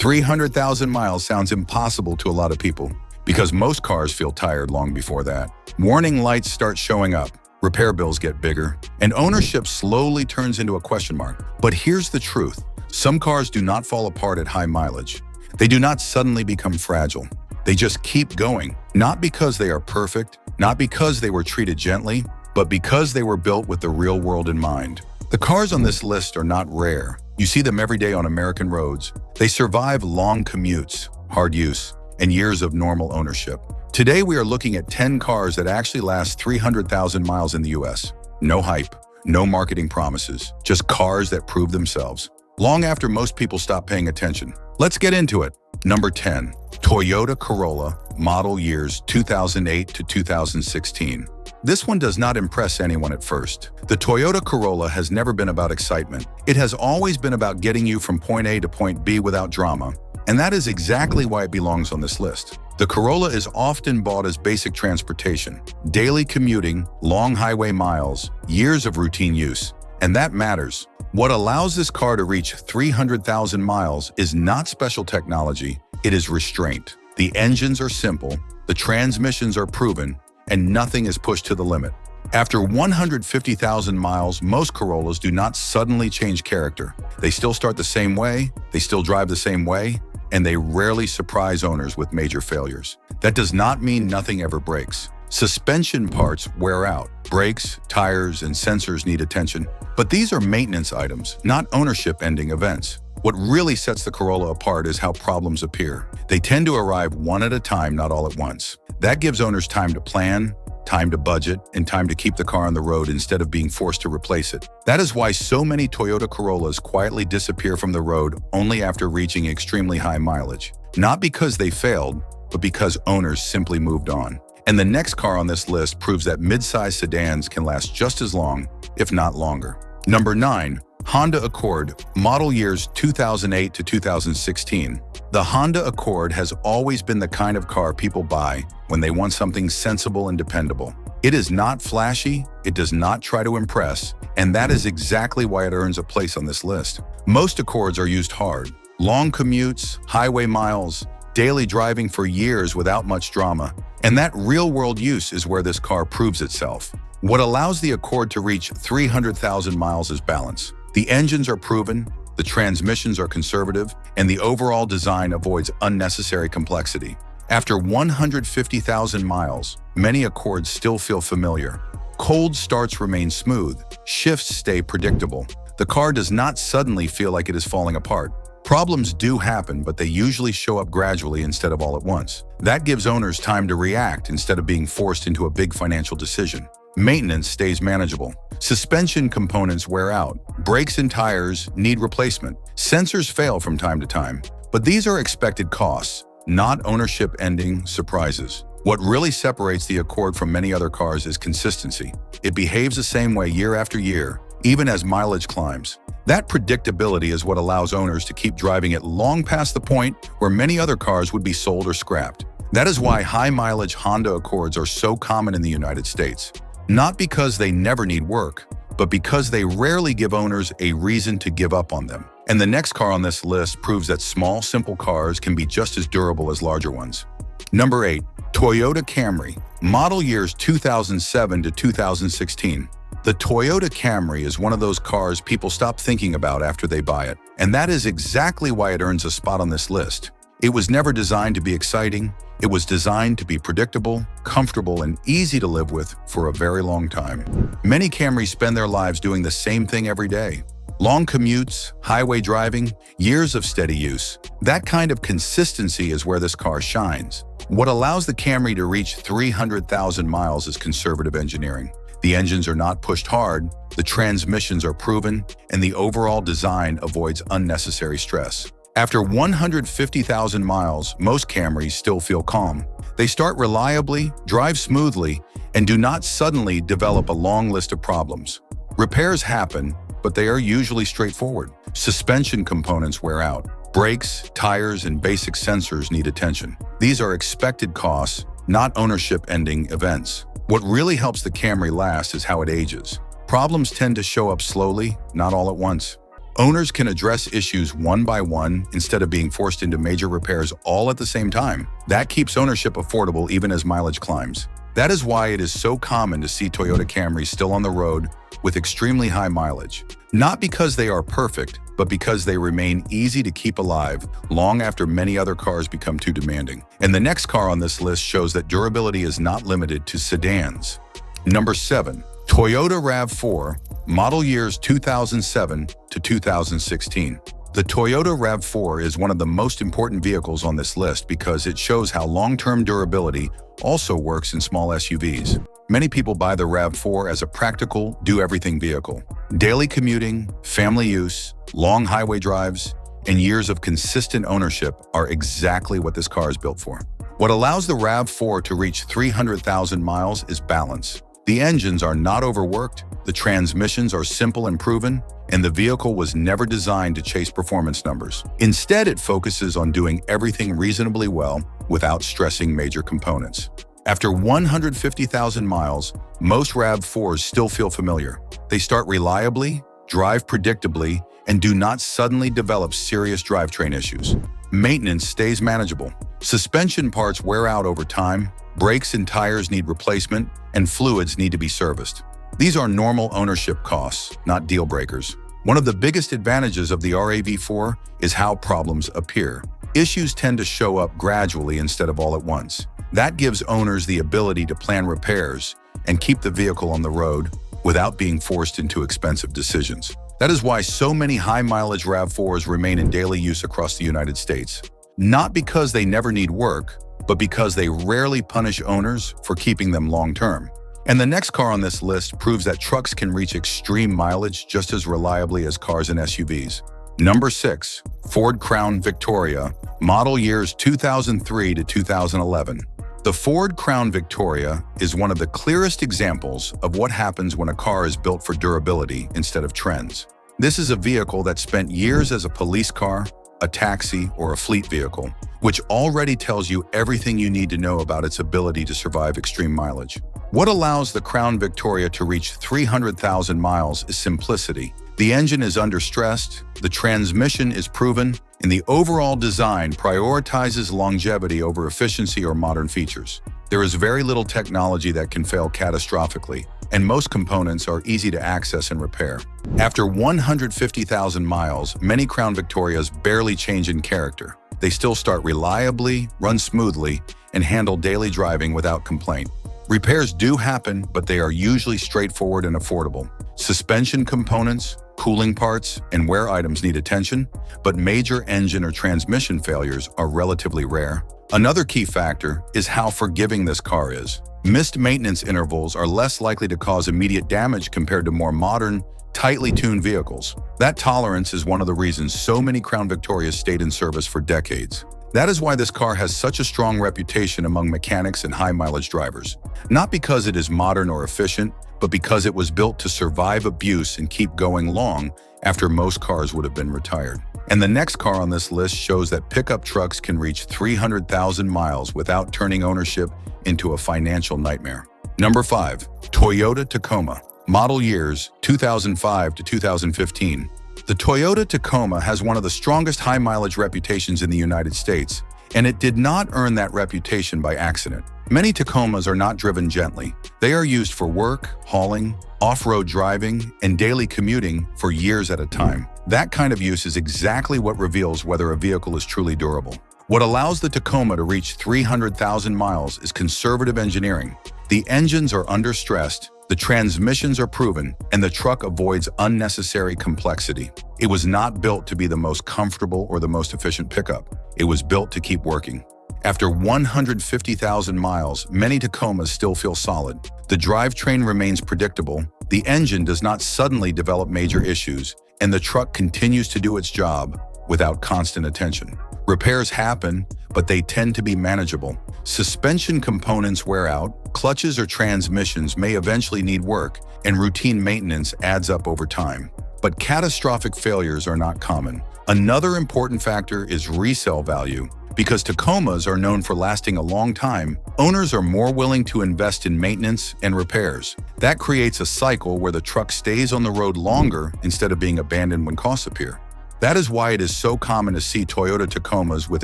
300,000 miles sounds impossible to a lot of people because most cars feel tired long before that. Warning lights start showing up, repair bills get bigger, and ownership slowly turns into a question mark. But here's the truth. Some cars do not fall apart at high mileage. They do not suddenly become fragile. They just keep going, not because they are perfect, not because they were treated gently, but because they were built with the real world in mind. The cars on this list are not rare. You see them every day on American roads. They survive long commutes, hard use, and years of normal ownership. Today we are looking at 10 cars that actually last 300,000 miles in the US. No hype, no marketing promises, just cars that prove themselves, long after most people stop paying attention. Let's get into it. Number 10, Toyota Corolla, model years 2008 to 2016. This one does not impress anyone at first. The Toyota Corolla has never been about excitement. It has always been about getting you from point A to point B without drama, and that is exactly why it belongs on this list. The Corolla is often bought as basic transportation, daily commuting, long highway miles, years of routine use, and that matters. What allows this car to reach 300,000 miles is not special technology, it is restraint. The engines are simple, the transmissions are proven, and nothing is pushed to the limit. After 150,000 miles, most Corollas do not suddenly change character. They still start the same way, they still drive the same way, and they rarely surprise owners with major failures. That does not mean nothing ever breaks. Suspension parts wear out. Brakes, tires, and sensors need attention. But these are maintenance items, not ownership-ending events. What really sets the Corolla apart is how problems appear. They tend to arrive one at a time, not all at once. That gives owners time to plan, time to budget, and time to keep the car on the road instead of being forced to replace it. That is why so many Toyota Corollas quietly disappear from the road only after reaching extremely high mileage. Not because they failed, but because owners simply moved on. And the next car on this list proves that mid-size sedans can last just as long, if not longer. Number 9, Honda Accord, model years 2008 to 2016. The Honda Accord has always been the kind of car people buy when they want something sensible and dependable. It is not flashy, it does not try to impress, and that is exactly why it earns a place on this list. Most Accords are used hard. Long commutes, highway miles, daily driving for years without much drama. And that real-world use is where this car proves itself. What allows the Accord to reach 300,000 miles is balance. The engines are proven, the transmissions are conservative, and the overall design avoids unnecessary complexity. After 150,000 miles, many Accords still feel familiar. Cold starts remain smooth, shifts stay predictable. The car does not suddenly feel like it is falling apart. Problems do happen, but they usually show up gradually instead of all at once. That gives owners time to react instead of being forced into a big financial decision. Maintenance stays manageable. Suspension components wear out. Brakes and tires need replacement. Sensors fail from time to time. But these are expected costs, not ownership-ending surprises. What really separates the Accord from many other cars is consistency. It behaves the same way year after year, even as mileage climbs. That predictability is what allows owners to keep driving it long past the point where many other cars would be sold or scrapped. That is why high-mileage Honda Accords are so common in the United States. Not because they never need work, but because they rarely give owners a reason to give up on them. And the next car on this list proves that small, simple cars can be just as durable as larger ones. Number 8, Toyota Camry, model years 2007 to 2016. The Toyota Camry is one of those cars people stop thinking about after they buy it, and that is exactly why it earns a spot on this list. It was never designed to be exciting. It was designed to be predictable, comfortable, and easy to live with for a very long time. Many Camrys spend their lives doing the same thing every day. Long commutes, highway driving, years of steady use. That kind of consistency is where this car shines. What allows the Camry to reach 300,000 miles is conservative engineering. The engines are not pushed hard, the transmissions are proven, and the overall design avoids unnecessary stress. After 150,000 miles, most Camrys still feel calm. They start reliably, drive smoothly, and do not suddenly develop a long list of problems. Repairs happen, but they are usually straightforward. Suspension components wear out. Brakes, tires, and basic sensors need attention. These are expected costs, not ownership-ending events. What really helps the Camry last is how it ages. Problems tend to show up slowly, not all at once. Owners can address issues one by one instead of being forced into major repairs all at the same time. That keeps ownership affordable even as mileage climbs. That is why it is so common to see Toyota Camrys still on the road with extremely high mileage. Not because they are perfect, but because they remain easy to keep alive long after many other cars become too demanding. And the next car on this list shows that durability is not limited to sedans. Number 7. Toyota RAV4, model years 2007 to 2016. The Toyota RAV4 is one of the most important vehicles on this list because it shows how long-term durability also works in small SUVs. Many people buy the RAV4 as a practical, do-everything vehicle. Daily commuting, family use, long highway drives, and years of consistent ownership are exactly what this car is built for. What allows the RAV4 to reach 300,000 miles is balance. The engines are not overworked, the transmissions are simple and proven, and the vehicle was never designed to chase performance numbers. Instead, it focuses on doing everything reasonably well without stressing major components. After 150,000 miles, most RAV4s still feel familiar. They start reliably, drive predictably, and do not suddenly develop serious drivetrain issues. Maintenance stays manageable. Suspension parts wear out over time, brakes and tires need replacement, and fluids need to be serviced. These are normal ownership costs, not deal breakers. One of the biggest advantages of the RAV4 is how problems appear. Issues tend to show up gradually instead of all at once. That gives owners the ability to plan repairs and keep the vehicle on the road without being forced into expensive decisions. That is why so many high-mileage RAV4s remain in daily use across the United States. Not because they never need work, but because they rarely punish owners for keeping them long-term. And the next car on this list proves that trucks can reach extreme mileage just as reliably as cars and SUVs. Number 6. Ford Crown Victoria, model years 2003 to 2011. The Ford Crown Victoria is one of the clearest examples of what happens when a car is built for durability instead of trends. This is a vehicle that spent years as a police car, a taxi, or a fleet vehicle, which already tells you everything you need to know about its ability to survive extreme mileage. What allows the Crown Victoria to reach 300,000 miles is simplicity. The engine is understressed, the transmission is proven, and the overall design prioritizes longevity over efficiency or modern features. There is very little technology that can fail catastrophically, and most components are easy to access and repair. After 150,000 miles, many Crown Victorias barely change in character. They still start reliably, run smoothly, and handle daily driving without complaint. Repairs do happen, but they are usually straightforward and affordable. Suspension components, cooling parts, and wear items need attention, but major engine or transmission failures are relatively rare. Another key factor is how forgiving this car is. Missed maintenance intervals are less likely to cause immediate damage compared to more modern, tightly tuned vehicles. That tolerance is one of the reasons so many Crown Victorias stayed in service for decades. That is why this car has such a strong reputation among mechanics and high-mileage drivers. Not because it is modern or efficient, but because it was built to survive abuse and keep going long after most cars would have been retired. And the next car on this list shows that pickup trucks can reach 300,000 miles without turning ownership into a financial nightmare. Number 5. Toyota Tacoma, model years 2005 to 2015. The Toyota Tacoma has one of the strongest high-mileage reputations in the United States, and it did not earn that reputation by accident. Many Tacomas are not driven gently. They are used for work, hauling, off-road driving, and daily commuting for years at a time. That kind of use is exactly what reveals whether a vehicle is truly durable. What allows the Tacoma to reach 300,000 miles is conservative engineering. The engines are understressed, the transmissions are proven, and the truck avoids unnecessary complexity. It was not built to be the most comfortable or the most efficient pickup. It was built to keep working. After 150,000 miles, many Tacomas still feel solid. The drivetrain remains predictable, the engine does not suddenly develop major issues, and the truck continues to do its job without constant attention. Repairs happen, but they tend to be manageable. Suspension components wear out, clutches or transmissions may eventually need work, and routine maintenance adds up over time. But catastrophic failures are not common. Another important factor is resale value. Because Tacomas are known for lasting a long time, owners are more willing to invest in maintenance and repairs. That creates a cycle where the truck stays on the road longer instead of being abandoned when costs appear. That is why it is so common to see Toyota Tacomas with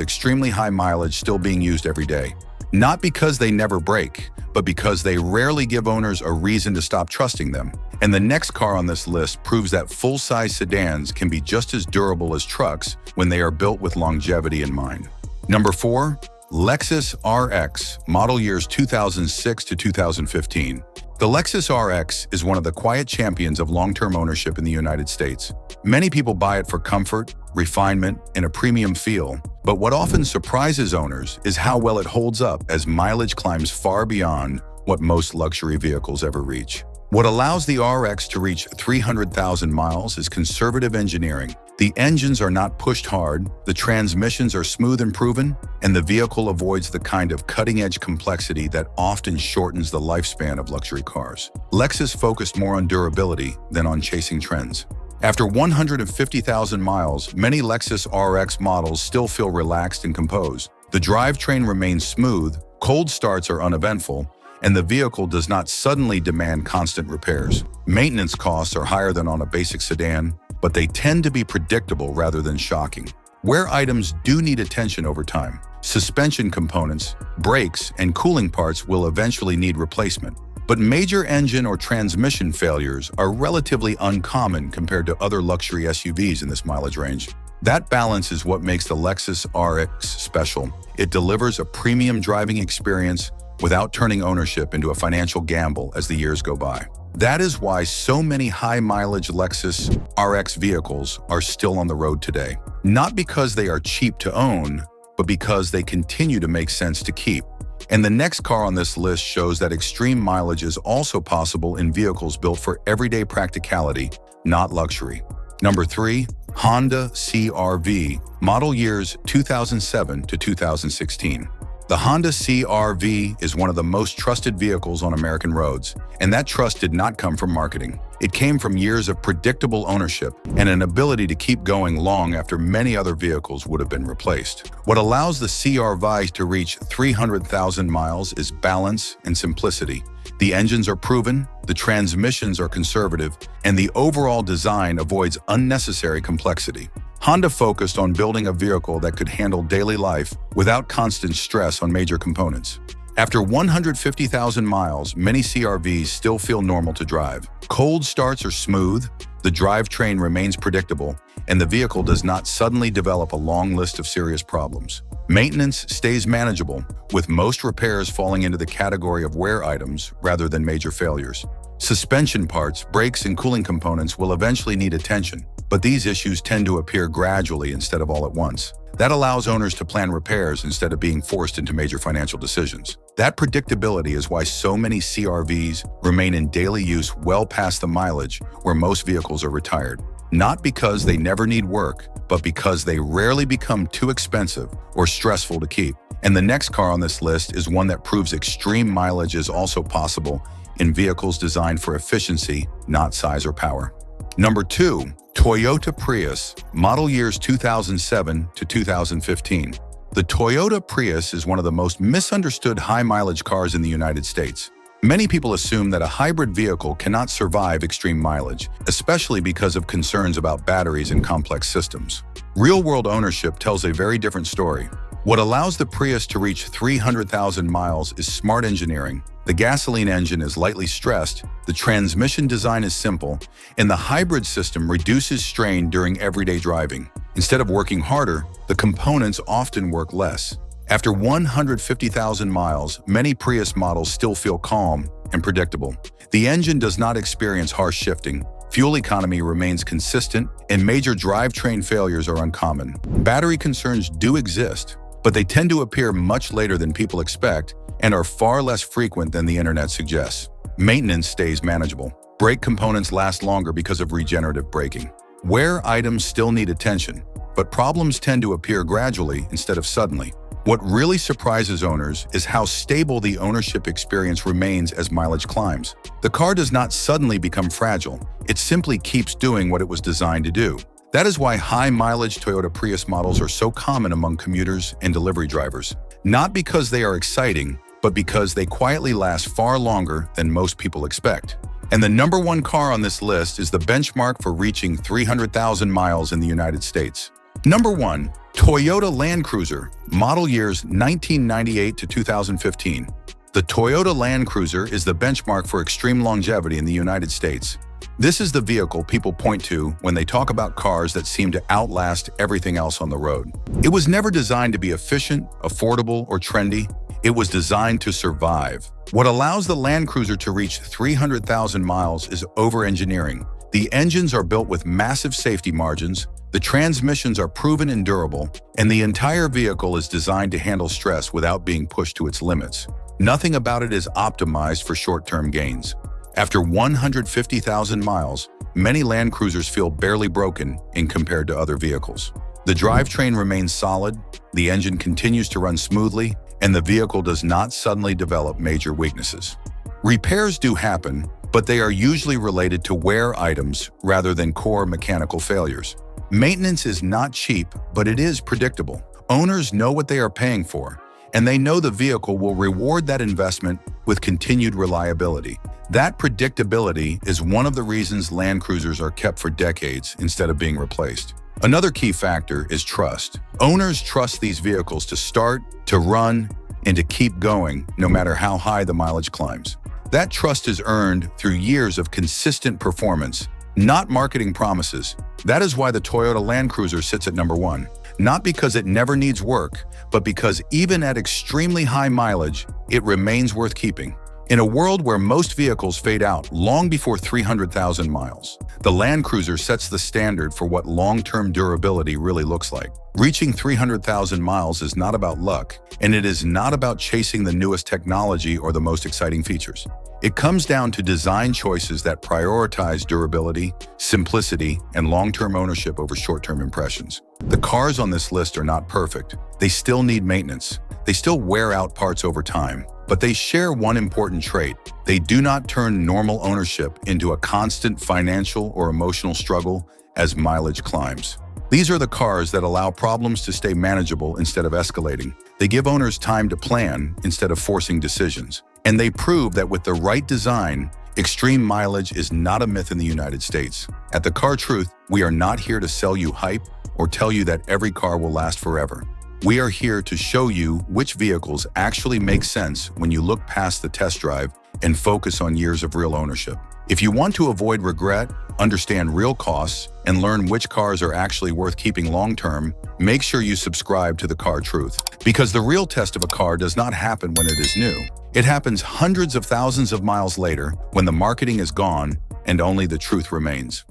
extremely high mileage still being used every day. Not because they never break, but because they rarely give owners a reason to stop trusting them. And the next car on this list proves that full-size sedans can be just as durable as trucks when they are built with longevity in mind. Number 4. Lexus RX, model years 2006 to 2015. The Lexus RX is one of the quiet champions of long-term ownership in the United States. Many people buy it for comfort, refinement, and a premium feel, but what often surprises owners is how well it holds up as mileage climbs far beyond what most luxury vehicles ever reach. What allows the RX to reach 300,000 miles is conservative engineering. The engines are not pushed hard, the transmissions are smooth and proven, and the vehicle avoids the kind of cutting-edge complexity that often shortens the lifespan of luxury cars. Lexus focused more on durability than on chasing trends. After 150,000 miles, many Lexus RX models still feel relaxed and composed. The drivetrain remains smooth, cold starts are uneventful, and the vehicle does not suddenly demand constant repairs. Maintenance costs are higher than on a basic sedan, but they tend to be predictable rather than shocking. Where items do need attention over time, suspension components, brakes, and cooling parts will eventually need replacement. But major engine or transmission failures are relatively uncommon compared to other luxury SUVs in this mileage range. That balance is what makes the Lexus RX special. It delivers a premium driving experience without turning ownership into a financial gamble as the years go by. That is why so many high-mileage Lexus RX vehicles are still on the road today. Not because they are cheap to own, but because they continue to make sense to keep. And the next car on this list shows that extreme mileage is also possible in vehicles built for everyday practicality, not luxury. Number 3. Honda CR-V, model years 2007 to 2016. The Honda CR-V is one of the most trusted vehicles on American roads, and that trust did not come from marketing. It came from years of predictable ownership and an ability to keep going long after many other vehicles would have been replaced. What allows the CR-V to reach 300,000 miles is balance and simplicity. The engines are proven, the transmissions are conservative, and the overall design avoids unnecessary complexity. Honda focused on building a vehicle that could handle daily life without constant stress on major components. After 150,000 miles, many CR-Vs still feel normal to drive. Cold starts are smooth, the drivetrain remains predictable, and the vehicle does not suddenly develop a long list of serious problems. Maintenance stays manageable, with most repairs falling into the category of wear items rather than major failures. Suspension parts, brakes, and cooling components will eventually need attention, but these issues tend to appear gradually instead of all at once. That allows owners to plan repairs instead of being forced into major financial decisions. That predictability is why so many CR-Vs remain in daily use well past the mileage where most vehicles are retired. Not because they never need work, but because they rarely become too expensive or stressful to keep. And the next car on this list is one that proves extreme mileage is also possible in vehicles designed for efficiency, not size or power. Number 2. Toyota Prius, model years 2007 to 2015. The Toyota Prius is one of the most misunderstood high-mileage cars in the United States. Many people assume that a hybrid vehicle cannot survive extreme mileage, especially because of concerns about batteries and complex systems. Real-world ownership tells a very different story. What allows the Prius to reach 300,000 miles is smart engineering. The gasoline engine is lightly stressed, the transmission design is simple, and the hybrid system reduces strain during everyday driving. Instead of working harder, the components often work less. After 150,000 miles, many Prius models still feel calm and predictable. The engine does not experience harsh shifting, fuel economy remains consistent, and major drivetrain failures are uncommon. Battery concerns do exist, but they tend to appear much later than people expect and are far less frequent than the internet suggests. Maintenance stays manageable. Brake components last longer because of regenerative braking. Wear items still need attention, but problems tend to appear gradually instead of suddenly. What really surprises owners is how stable the ownership experience remains as mileage climbs. The car does not suddenly become fragile. It simply keeps doing what it was designed to do. That is why high-mileage Toyota Prius models are so common among commuters and delivery drivers. Not because they are exciting, but because they quietly last far longer than most people expect. And the number one car on this list is the benchmark for reaching 300,000 miles in the United States. Number 1. Toyota Land Cruiser, model years 1998 to 2015. The Toyota Land Cruiser is the benchmark for extreme longevity in the United States. This is the vehicle people point to when they talk about cars that seem to outlast everything else on the road. It was never designed to be efficient, affordable, or trendy. It was designed to survive. What allows the Land Cruiser to reach 300,000 miles is over-engineering. The engines are built with massive safety margins, the transmissions are proven and durable, and the entire vehicle is designed to handle stress without being pushed to its limits. Nothing about it is optimized for short-term gains. After 150,000 miles, many Land Cruisers feel barely broken in compared to other vehicles. The drivetrain remains solid, the engine continues to run smoothly, and the vehicle does not suddenly develop major weaknesses. Repairs do happen, but they are usually related to wear items rather than core mechanical failures. Maintenance is not cheap, but it is predictable. Owners know what they are paying for, and they know the vehicle will reward that investment with continued reliability. That predictability is one of the reasons Land Cruisers are kept for decades instead of being replaced. Another key factor is trust. Owners trust these vehicles to start, to run, and to keep going no matter how high the mileage climbs. That trust is earned through years of consistent performance, not marketing promises. That is why the Toyota Land Cruiser sits at number 1. Not because it never needs work, but because even at extremely high mileage, it remains worth keeping. In a world where most vehicles fade out long before 300,000 miles, the Land Cruiser sets the standard for what long-term durability really looks like. Reaching 300,000 miles is not about luck, and it is not about chasing the newest technology or the most exciting features. It comes down to design choices that prioritize durability, simplicity, and long-term ownership over short-term impressions. The cars on this list are not perfect. They still need maintenance. They still wear out parts over time. But they share one important trait. They do not turn normal ownership into a constant financial or emotional struggle as mileage climbs. These are the cars that allow problems to stay manageable instead of escalating. They give owners time to plan instead of forcing decisions. And they prove that with the right design, extreme mileage is not a myth in the United States. At The Car Truth, we are not here to sell you hype or tell you that every car will last forever. We are here to show you which vehicles actually make sense when you look past the test drive and focus on years of real ownership. If you want to avoid regret, understand real costs, and learn which cars are actually worth keeping long-term, make sure you subscribe to The Car Truth. Because the real test of a car does not happen when it is new. It happens hundreds of thousands of miles later when the marketing is gone and only the truth remains.